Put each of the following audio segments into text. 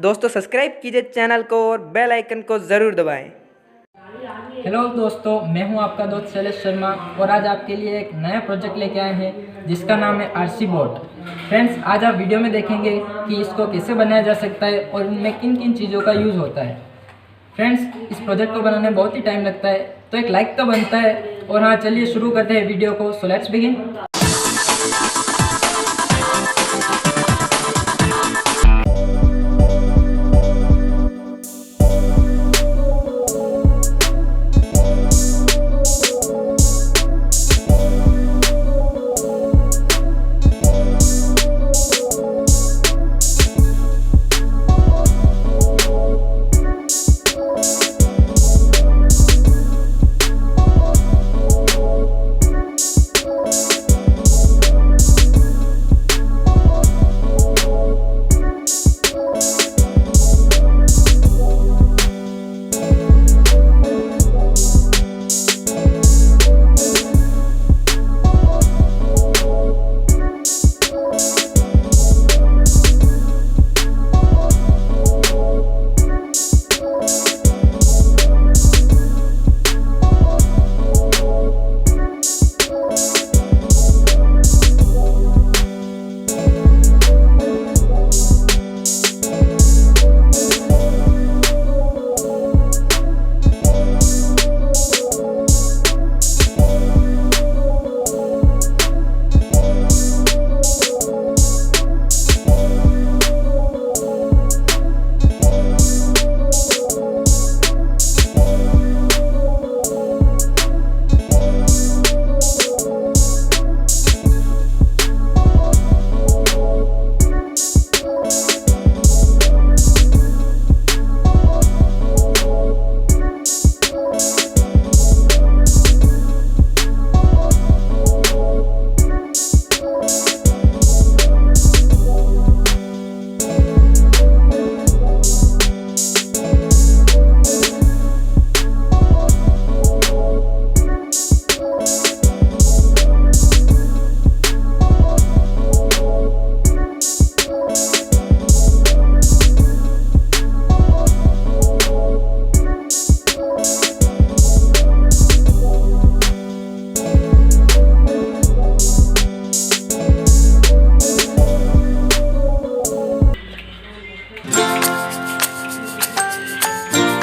दोस्तों सब्सक्राइब कीजिए चैनल को और बेल आइकन को ज़रूर दबाएं। हेलो दोस्तों, मैं हूं आपका दोस्त शैलेश शर्मा और आज आपके लिए एक नया प्रोजेक्ट लेके आए हैं जिसका नाम है आरसी बोट। फ्रेंड्स, आज आप वीडियो में देखेंगे कि इसको कैसे बनाया जा सकता है और इनमें किन किन चीज़ों का यूज़ होता है। फ्रेंड्स, इस प्रोजेक्ट को बनाने में बहुत ही टाइम लगता है, तो एक लाइक तो बनता है। और हाँ, चलिए शुरू करते हैं वीडियो को। So let's begin.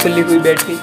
खुली हुई बैटरी।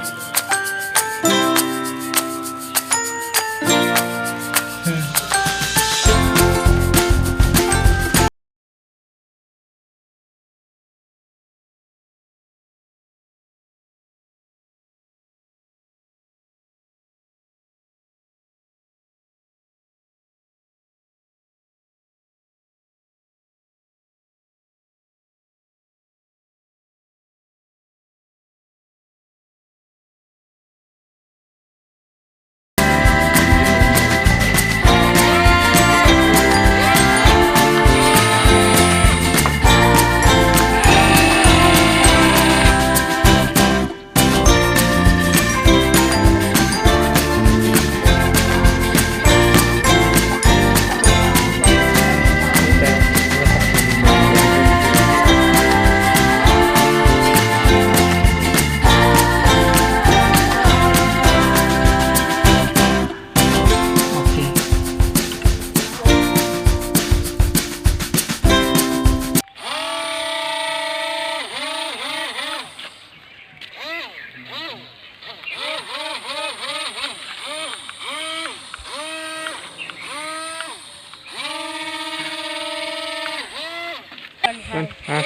हाँ।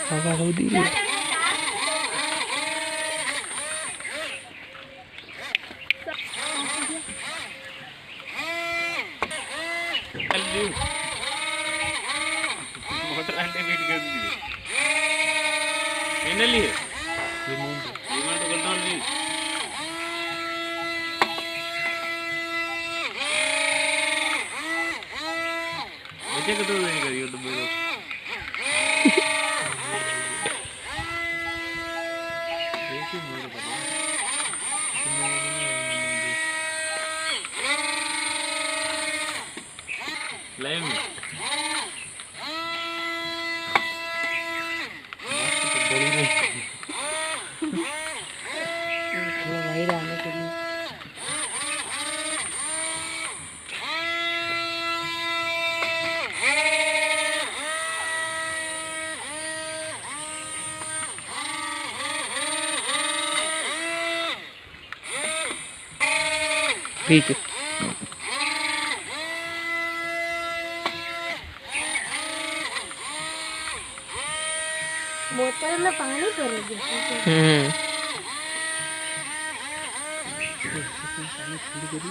हवा हो दी मोटर అంటే వీడికి ఫైనల్లీ రిమోట్ కంట్రోల్ चेक तो नहीं करियो तो मेरे देखिए मेरे को लाइव में बड़ी नहीं वही रहने के लिए ठीक है। बोतल में पानी भरोगे? ठंडी करी